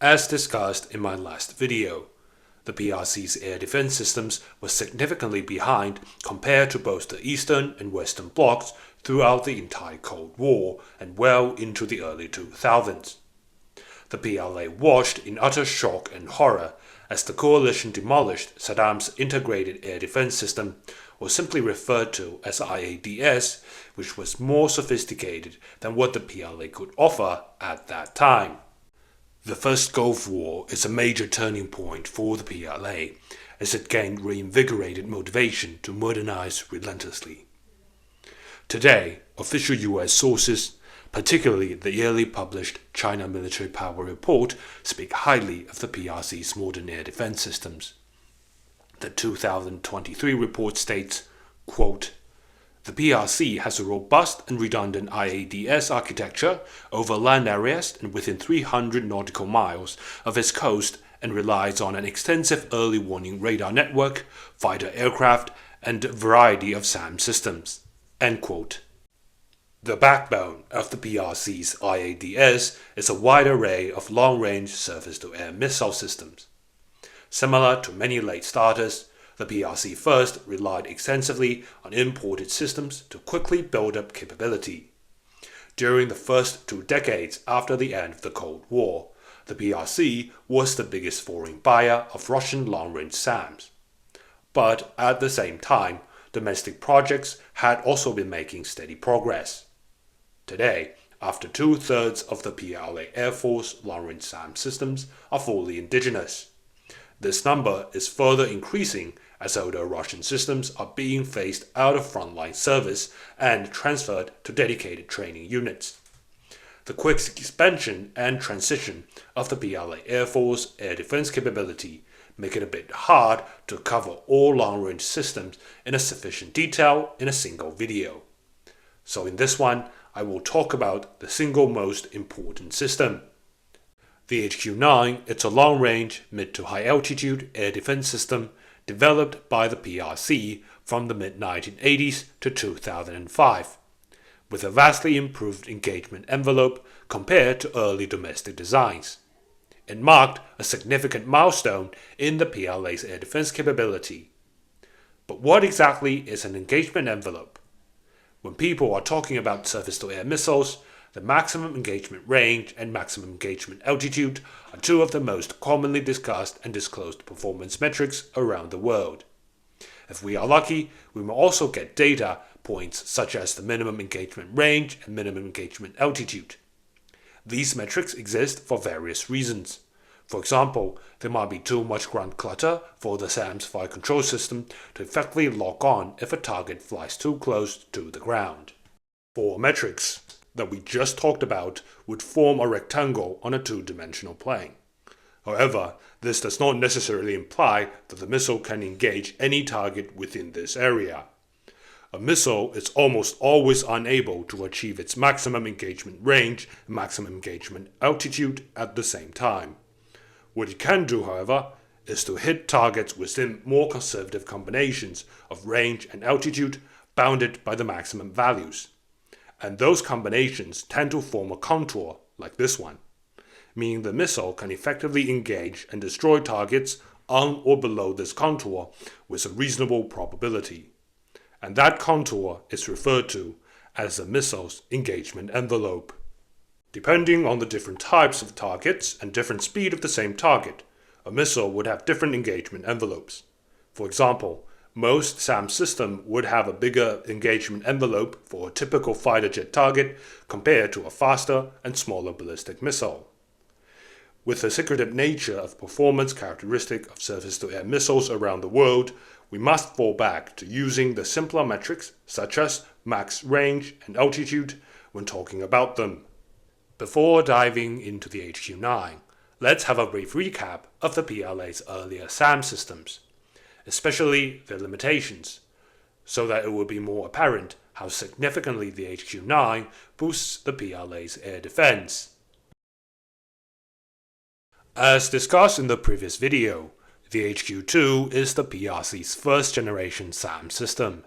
As discussed in my last video, the PRC's air defense systems were significantly behind compared to both the Eastern and Western blocs throughout the entire Cold War and well into the early 2000s. The PLA watched in utter shock and horror as the coalition demolished Saddam's integrated air defense system, or simply referred to as IADS, which was more sophisticated than what the PLA could offer at that time. The first Gulf War is a major turning point for the PLA, as it gained reinvigorated motivation to modernize relentlessly. Today, official US sources, particularly the yearly published China Military Power Report, speak highly of the PRC's modern air defense systems. The 2023 report states, quote, "The PRC has a robust and redundant IADS architecture over land areas and within 300 nautical miles of its coast and relies on an extensive early warning radar network, fighter aircraft, and a variety of SAM systems." End quote. The backbone of the PRC's IADS is a wide array of long-range surface-to-air missile systems. Similar to many late starters, the PRC first relied extensively on imported systems to quickly build up capability. During the first 2 decades after the end of the Cold War, the PRC was the biggest foreign buyer of Russian long-range SAMs. But at the same time, domestic projects had also been making steady progress. Today, after 2/3 of the PLA Air Force long-range SAM systems are fully indigenous. This number is further increasing as older Russian systems are being phased out of frontline service and transferred to dedicated training units. The quick expansion and transition of the PLA Air Force air defense capability make it a bit hard to cover all long-range systems in a sufficient detail in a single video. So in this one, I will talk about the single most important system. The HQ-9 is a long-range, mid to high-altitude air defense system developed by the PRC from the mid-1980s to 2005, with a vastly improved engagement envelope compared to early domestic designs. It marked a significant milestone in the PLA's air defense capability. But what exactly is an engagement envelope? When people are talking about surface-to-air missiles, the maximum engagement range and maximum engagement altitude are 2 of the most commonly discussed and disclosed performance metrics around the world. If we are lucky, we may also get data points such as the minimum engagement range and minimum engagement altitude. These metrics exist for various reasons. For example, there might be too much ground clutter for the SAM's fire control system to effectively lock on if a target flies too close to the ground. 4 metrics that we just talked about would form a rectangle on a 2-dimensional plane. However, this does not necessarily imply that the missile can engage any target within this area. A missile is almost always unable to achieve its maximum engagement range and maximum engagement altitude at the same time. What it can do, however, is to hit targets within more conservative combinations of range and altitude bounded by the maximum values. And those combinations tend to form a contour like this one, meaning the missile can effectively engage and destroy targets on or below this contour with a reasonable probability. And that contour is referred to as the missile's engagement envelope. Depending on the different types of targets and different speed of the same target, a missile would have different engagement envelopes. For example, most SAM systems would have a bigger engagement envelope for a typical fighter jet target compared to a faster and smaller ballistic missile. With the secretive nature of performance characteristic of surface-to-air missiles around the world, we must fall back to using the simpler metrics such as max range and altitude when talking about them. Before diving into the HQ-9, let's have a brief recap of the PLA's earlier SAM systems, especially their limitations, so that it will be more apparent how significantly the HQ-9 boosts the PLA's air defense. As discussed in the previous video, the HQ-2 is the PRC's first-generation SAM system.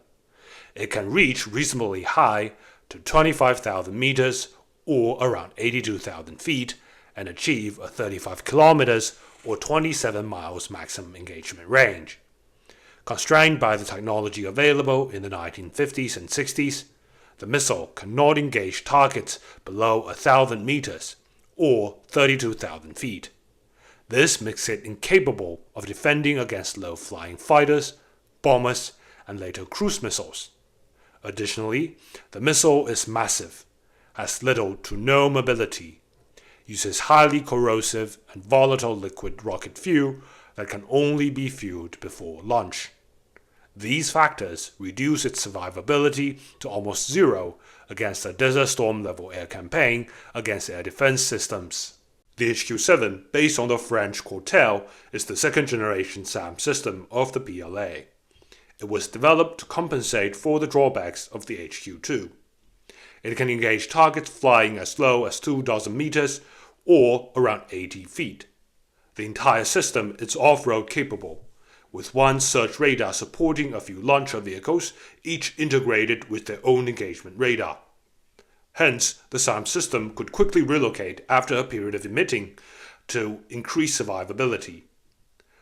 It can reach reasonably high to 25,000 meters or around 82,000 feet and achieve a 35 kilometers or 27 miles maximum engagement range. Constrained by the technology available in the 1950s and 60s, the missile cannot engage targets below 1,000 meters or 32,000 feet. This makes it incapable of defending against low-flying fighters, bombers, and later cruise missiles. Additionally, the missile is massive, has little to no mobility, uses highly corrosive and volatile liquid rocket fuel that can only be fueled before launch. These factors reduce its survivability to almost zero against a Desert Storm-level air campaign against air defense systems. The HQ-7, based on the French Cortel, is the second-generation SAM system of the PLA. It was developed to compensate for the drawbacks of the HQ-2. It can engage targets flying as low as 2,000 meters or around 80 feet. The entire system is off-road capable, with one search radar supporting a few launcher vehicles, each integrated with their own engagement radar. Hence, the SAM system could quickly relocate after a period of emitting to increase survivability.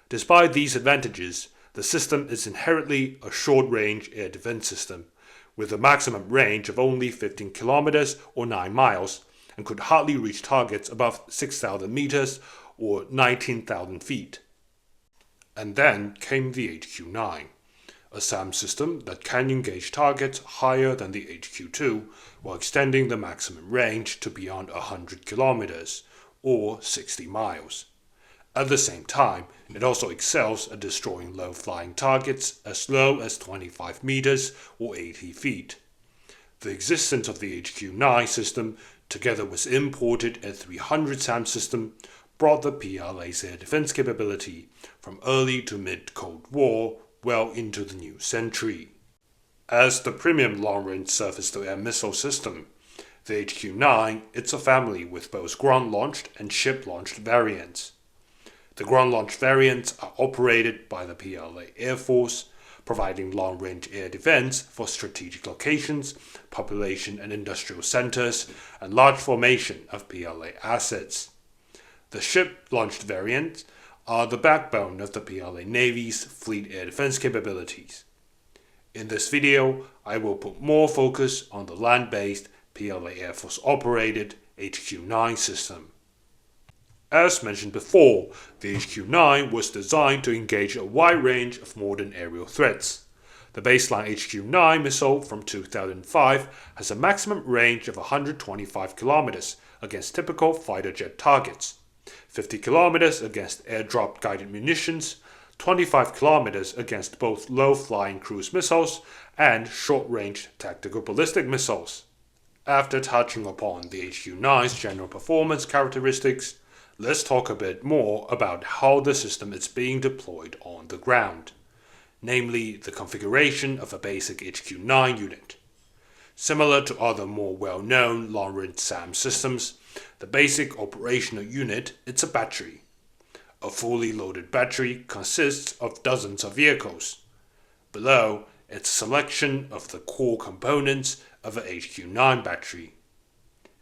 Despite these advantages, the system is inherently a short-range air defense system, with a maximum range of only 15 kilometers or 9 miles, and could hardly reach targets above 6,000 meters or 19,000 feet. And then came the HQ-9, a SAM system that can engage targets higher than the HQ-2 while extending the maximum range to beyond 100 kilometers or 60 miles. At the same time, it also excels at destroying low-flying targets as low as 25 meters or 80 feet. The existence of the HQ-9 system, together with imported S-300 SAM system, brought the PLA's air defense capability from early to mid-Cold War well into the new century. As the premium long-range surface-to-air missile system, the HQ-9 is a family with both ground-launched and ship-launched variants. The ground-launched variants are operated by the PLA Air Force, providing long-range air defense for strategic locations, population and industrial centers, and large formation of PLA assets. The ship-launched variants are the backbone of the PLA Navy's fleet air defense capabilities. In this video, I will put more focus on the land-based PLA Air Force-operated HQ-9 system. As mentioned before, the HQ-9 was designed to engage a wide range of modern aerial threats. The baseline HQ-9 missile from 2005 has a maximum range of 125 kilometers against typical fighter jet targets, 50 kilometers against airdrop guided munitions, 25 kilometers against both low-flying cruise missiles and short-range tactical ballistic missiles. After touching upon the HQ-9's general performance characteristics, let's talk a bit more about how the system is being deployed on the ground, namely the configuration of a basic HQ-9 unit. Similar to other more well-known long-range SAM systems, the basic operational unit is a battery. A fully loaded battery consists of dozens of vehicles. Below, it's a selection of the core components of an HQ-9 battery.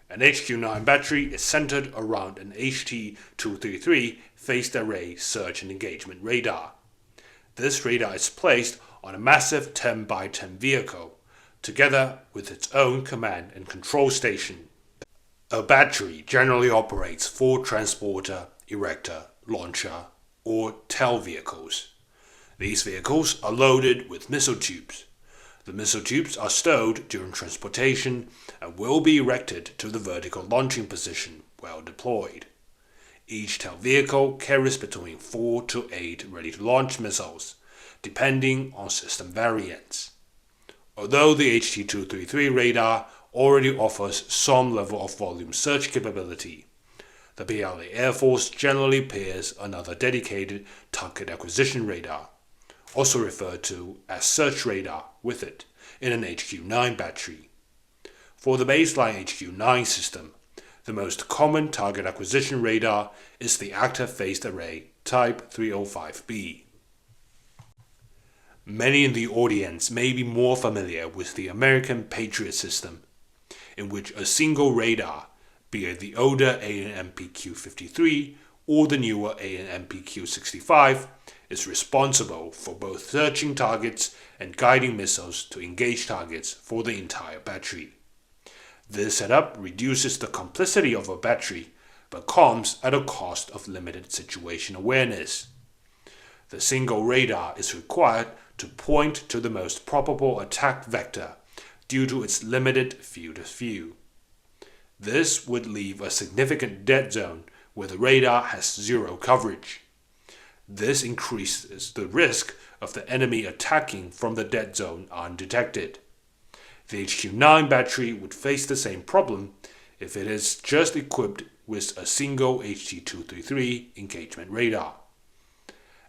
An HQ-9 battery is centered around an HT-233 phased array search and engagement radar. This radar is placed on a massive 10x10 vehicle, together with its own command and control station. A battery generally operates 4 transporter, erector, launcher, or tail vehicles. These vehicles are loaded with missile tubes. The missile tubes are stowed during transportation and will be erected to the vertical launching position while deployed. Each tail vehicle carries between 4 to 8 ready-to-launch missiles, depending on system variants. Although the HT-233 radar already offers some level of volume search capability, the PLA Air Force generally pairs another dedicated target acquisition radar, also referred to as search radar, with it in an HQ-9 battery. For the baseline HQ-9 system, the most common target acquisition radar is the active phased array Type 305B. Many in the audience may be more familiar with the American Patriot system, in which a single radar, be it the older AN/MPQ-53 or the newer AN/MPQ-65, is responsible for both searching targets and guiding missiles to engage targets for the entire battery. This setup reduces the complexity of a battery, but comes at a cost of limited situation awareness. The single radar is required to point to the most probable attack vector due to its limited field of view. This would leave a significant dead zone where the radar has zero coverage. This increases the risk of the enemy attacking from the dead zone undetected. The HQ-9 battery would face the same problem if it is just equipped with a single HT-233 engagement radar.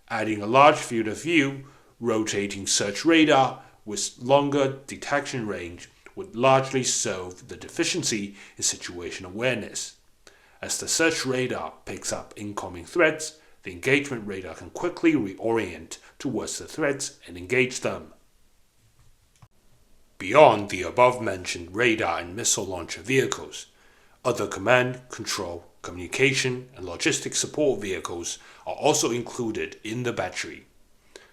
Adding a large field of view, rotating search radar with longer detection range would largely solve the deficiency in situation awareness. As the search radar picks up incoming threats, the engagement radar can quickly reorient towards the threats and engage them. Beyond the above-mentioned radar and missile launcher vehicles, other command, control, communication, and logistic support vehicles are also included in the battery.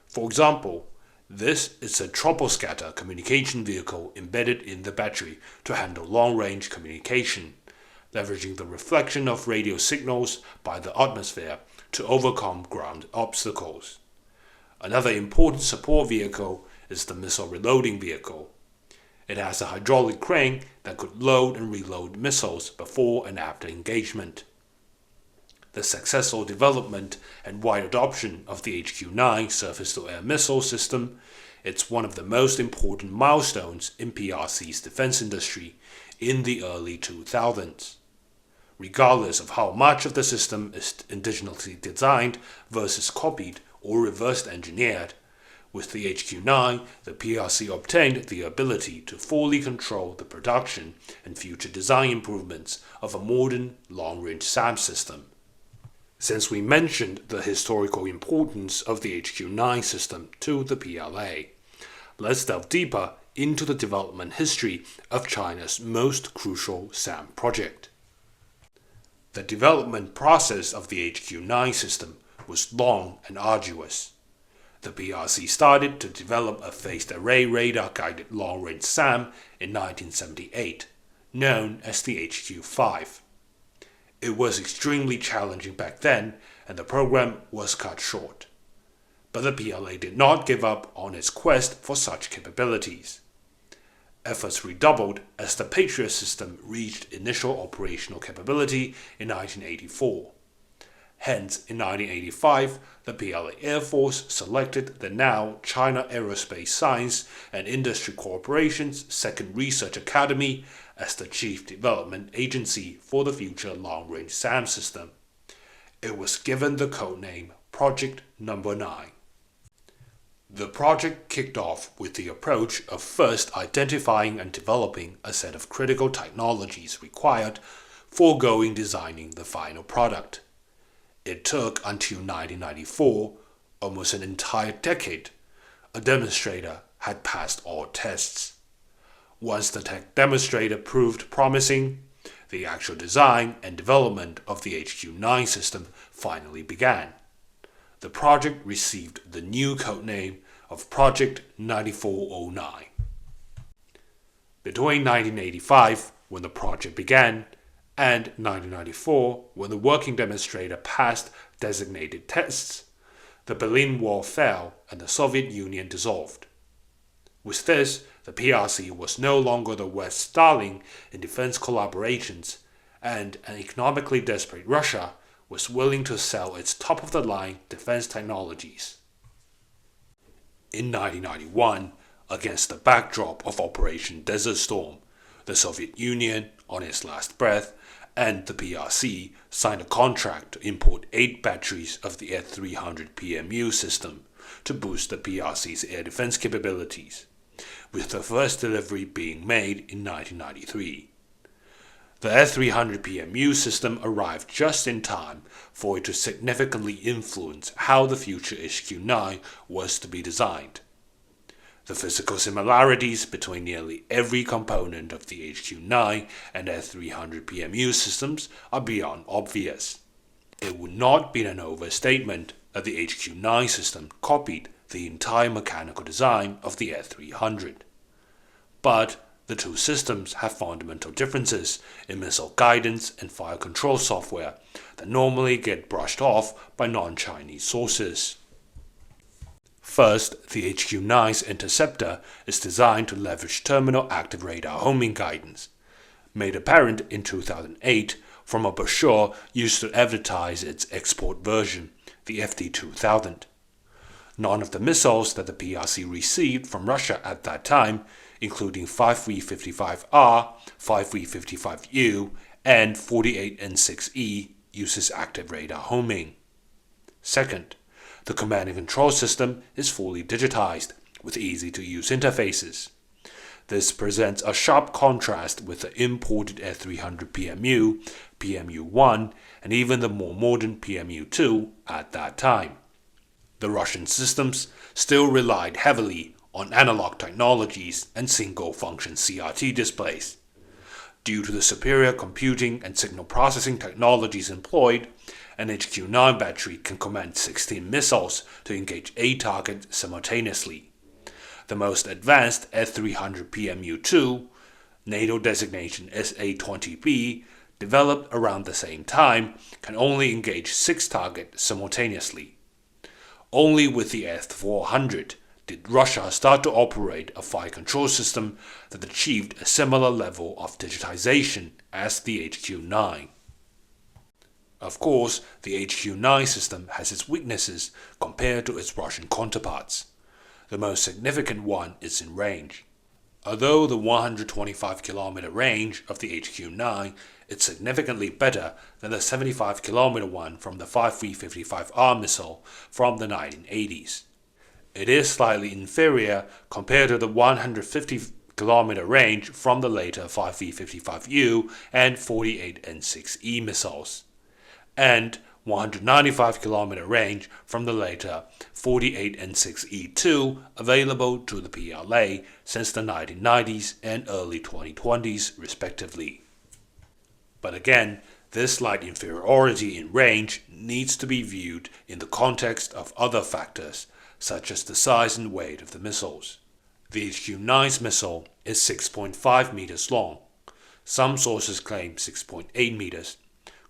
For example, this is a troposcatter communication vehicle embedded in the battery to handle long-range communication, leveraging the reflection of radio signals by the atmosphere to overcome ground obstacles. Another important support vehicle is the missile reloading vehicle. It has a hydraulic crane that could load and reload missiles before and after engagement. The successful development and wide adoption of the HQ-9 surface-to-air missile system is one of the most important milestones in PRC's defense industry in the early 2000s. Regardless of how much of the system is indigenously designed versus copied or reverse engineered, with the HQ-9, the PRC obtained the ability to fully control the production and future design improvements of a modern long-range SAM system. Since we mentioned the historical importance of the HQ-9 system to the PLA, let's delve deeper into the development history of China's most crucial SAM project. The development process of the HQ-9 system was long and arduous. The PRC started to develop a phased array radar-guided long-range SAM in 1978, known as the HQ-5. It was extremely challenging back then, and the program was cut short. But the PLA did not give up on its quest for such capabilities. Efforts redoubled as the Patriot system reached initial operational capability in 1984. Hence, in 1985, the PLA Air Force selected the now China Aerospace Science and Industry Corporation's Second Research Academy as the chief development agency for the future long-range SAM system. It was given the codename Project No. 9. The project kicked off with the approach of first identifying and developing a set of critical technologies required for designing the final product. It took until 1994, almost an entire decade. A demonstrator had passed all tests. Once the tech demonstrator proved promising, the actual design and development of the HQ-9 system finally began. The project received the new codename of Project 9409. Between 1985, when the project began, and 1994, when the working demonstrator passed designated tests, the Berlin Wall fell and the Soviet Union dissolved. With this, the PRC was no longer the West's darling in defense collaborations, and an economically desperate Russia was willing to sell its top-of-the-line defense technologies. In 1991, against the backdrop of Operation Desert Storm, the Soviet Union, on its last breath, and the PRC signed a contract to import 8 batteries of the S-300 PMU system to boost the PRC's air defense capabilities, with the first delivery being made in 1993. The S-300 PMU system arrived just in time for it to significantly influence how the future HQ-9 was to be designed. The physical similarities between nearly every component of the HQ-9 and S-300 PMU systems are beyond obvious. It would not be an overstatement that the HQ-9 system copied the entire mechanical design of the S-300. But the two systems have fundamental differences in missile guidance and fire control software that normally get brushed off by non-Chinese sources. First, the HQ-9's interceptor is designed to leverage terminal active radar homing guidance, made apparent in 2008 from a brochure used to advertise its export version, the FD-2000. None of the missiles that the PRC received from Russia at that time, including 5355R, 5355U, and 48N6E, uses active radar homing. Second, the command and control system is fully digitized, with easy-to-use interfaces. This presents a sharp contrast with the imported S-300 PMU, PMU-1, and even the more modern PMU-2 at that time. The Russian systems still relied heavily on analog technologies and single-function CRT displays. Due to the superior computing and signal processing technologies employed, an HQ-9 battery can command 16 missiles to engage 8 targets simultaneously. The most advanced S-300 PMU-2, NATO designation SA-20B, developed around the same time, can only engage 6 targets simultaneously. Only with the S-400 did Russia start to operate a fire control system that achieved a similar level of digitization as the HQ-9. Of course, the HQ-9 system has its weaknesses compared to its Russian counterparts. The most significant one is in range. Although the 125 km range of the HQ-9 is significantly better than the 75 km one from the 5355R missile from the 1980s. It is slightly inferior compared to the 150 km range from the later 5355U and 48N6E missiles, and 195 km range from the later 48N6E2 available to the PLA since the 1990s and early 2020s respectively. But again, this slight inferiority in range needs to be viewed in the context of other factors, such as the size and weight of the missiles. The HQ-9's missile is 6.5 meters long. Some sources claim 6.8 meters,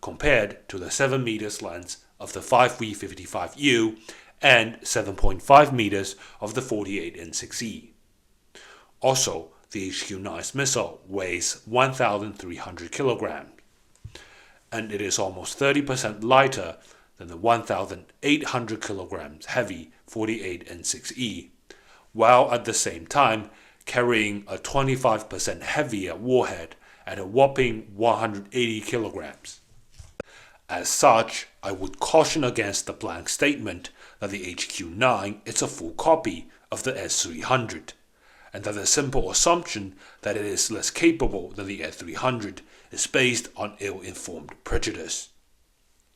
compared to the 7 meters length of the 5355U and 7.5 meters of the 48N6E. Also, the HQ-9's missile weighs 1,300 kilograms, and it is almost 30% lighter than the 1,800 kilograms heavy 48N6E, while at the same time carrying a 25% heavier warhead at a whopping 180 kilograms. As such, I would caution against the blank statement that the HQ-9 is a full copy of the S-300, and that the simple assumption that it is less capable than the S-300 is based on ill-informed prejudice.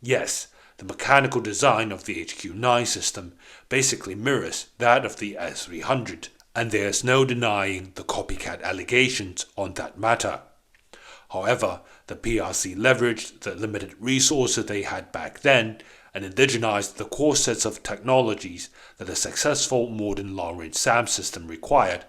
Yes, the mechanical design of the HQ-9 system basically mirrors that of the S-300, and there is no denying the copycat allegations on that matter. However, the PRC leveraged the limited resources they had back then and indigenized the core sets of technologies that a successful modern long-range SAM system required,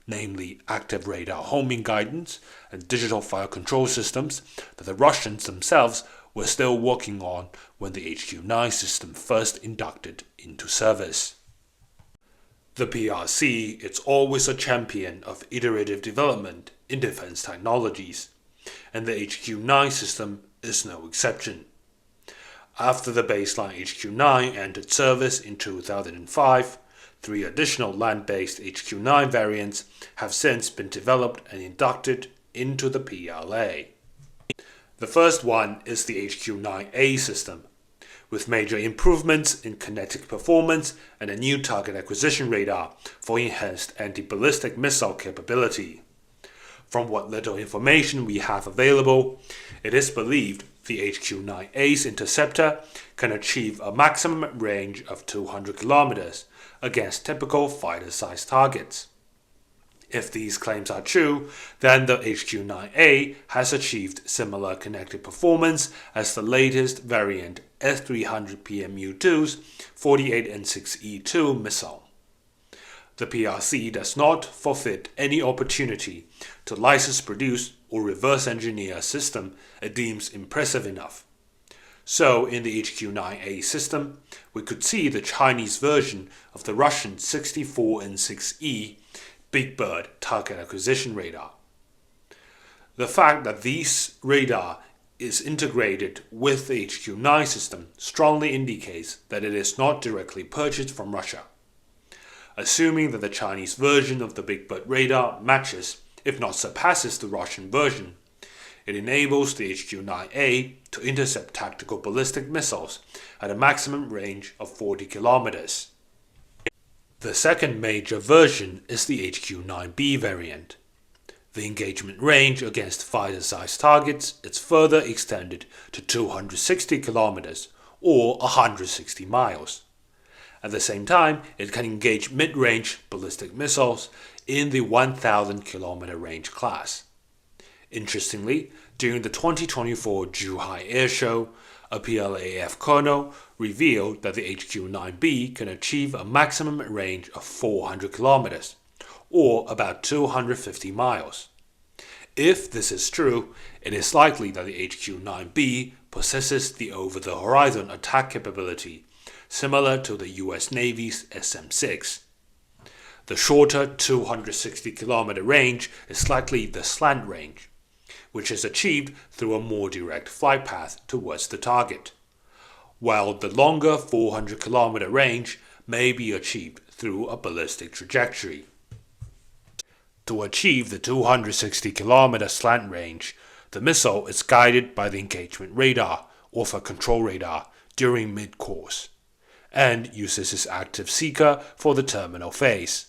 namely active radar homing guidance and digital fire control systems that the Russians themselves were still working on when the HQ-9 system first inducted into service. The PRC is always a champion of iterative development in defense technologies, and the HQ-9 system is no exception. After the baseline HQ-9 entered service in 2005, 3 additional land-based HQ-9 variants have since been developed and inducted into the PLA. The first one is the HQ-9A system, with major improvements in kinetic performance and a new target acquisition radar for enhanced anti-ballistic missile capability. From what little information we have available, it is believed the HQ-9A's interceptor can achieve a maximum range of 200 kilometers against typical fighter-sized targets. If these claims are true, then the HQ-9A has achieved similar kinetic performance as the latest variant S300PMU-2's 48N6E2 missile. The PRC does not forfeit any opportunity to license produce or reverse engineer a system it deems impressive enough. So in the HQ-9A system, we could see the Chinese version of the Russian 64N6E Big Bird target acquisition radar. The fact that this radar is integrated with the HQ-9 system strongly indicates that it is not directly purchased from Russia. Assuming that the Chinese version of the Big Bird radar matches, if not surpasses, the Russian version, it enables the HQ-9A to intercept tactical ballistic missiles at a maximum range of 40 kilometers. The second major version is the HQ-9B variant. The engagement range against fighter-sized targets is further extended to 260 kilometers or 160 miles. At the same time, it can engage mid-range ballistic missiles in the 1,000-kilometer range class. Interestingly, during the 2024 Zhuhai Air Show, a PLAF colonel revealed that the HQ-9B can achieve a maximum range of 400 kilometers, or about 250 miles. If this is true, it is likely that the HQ-9B possesses the over-the-horizon attack capability, similar to the US Navy's SM-6. The shorter 260-kilometer range is likely the slant range, which is achieved through a more direct flight path towards the target, while the longer 400-kilometer range may be achieved through a ballistic trajectory. To achieve the 260-kilometer slant range, the missile is guided by the engagement radar or for control radar during mid-course, and uses its active seeker for the terminal phase.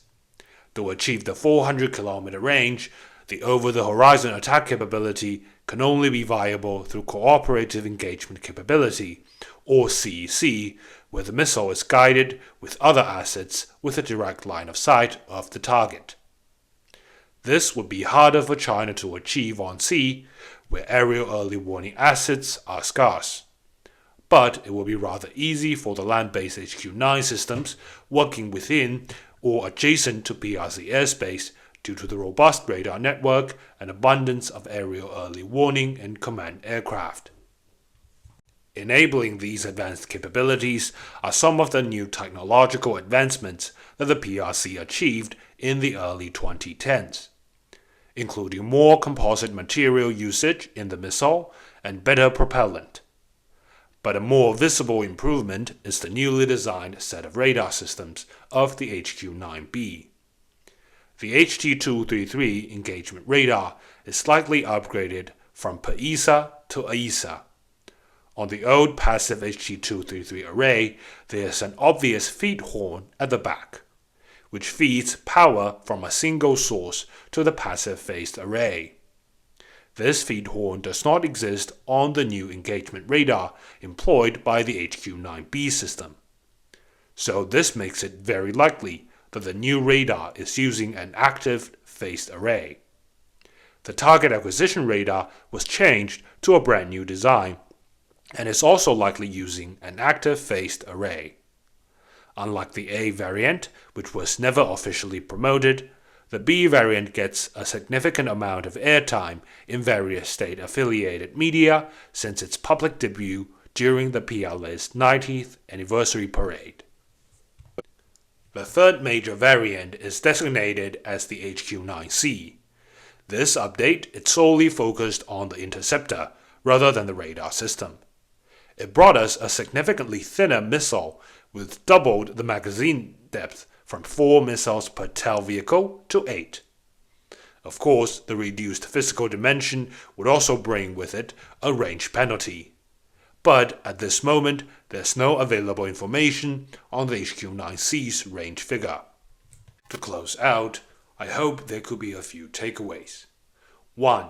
To achieve the 400-kilometer range, the over-the-horizon attack capability can only be viable through cooperative engagement capability, or CEC, where the missile is guided with other assets with a direct line of sight of the target. This would be harder for China to achieve on sea, where aerial early warning assets are scarce. But it will be rather easy for the land-based HQ-9 systems working within or adjacent to PRC airspace due to the robust radar network and abundance of aerial early warning and command aircraft. Enabling these advanced capabilities are some of the new technological advancements that the PRC achieved in the early 2010s, including more composite material usage in the missile and better propellant. But a more visible improvement is the newly designed set of radar systems of the HQ-9B. The HT-233 engagement radar is slightly upgraded from PESA to AESA. On the old passive HT-233 array, there is an obvious feed horn at the back, which feeds power from a single source to the passive phased array. This feed horn does not exist on the new engagement radar employed by the HQ-9B system. So this makes it very likely that the new radar is using an active phased array. The target acquisition radar was changed to a brand new design and is also likely using an active phased array. Unlike the A variant, which was never officially promoted, the B variant gets a significant amount of airtime in various state-affiliated media since its public debut during the PLA's 90th anniversary parade. The third major variant is designated as the HQ-9C. This update is solely focused on the interceptor rather than the radar system. It brought us a significantly thinner missile with doubled the magazine depth from 4 missiles per TEL vehicle to 8. Of course, the reduced physical dimension would also bring with it a range penalty. But at this moment, there's no available information on the HQ-9C's range figure. To close out, I hope there could be a few takeaways. 1.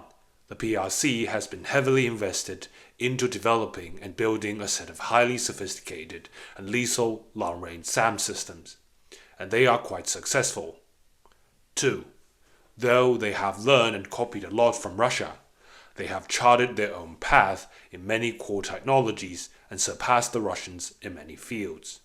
The PRC has been heavily invested into developing and building a set of highly sophisticated and lethal long-range SAM systems, and they are quite successful. 2. Though they have learned and copied a lot from Russia, they have charted their own path in many core technologies and surpassed the Russians in many fields.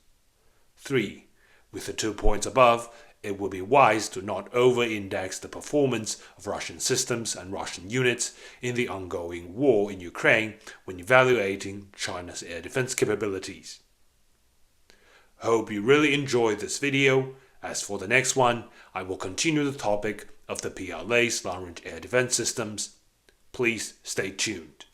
3. With the 2 points above, it would be wise to not over-index the performance of Russian systems and Russian units in the ongoing war in Ukraine when evaluating China's air defense capabilities. Hope you really enjoyed this video. As for the next one, I will continue the topic of the PLA's long-range air defense systems. Please stay tuned.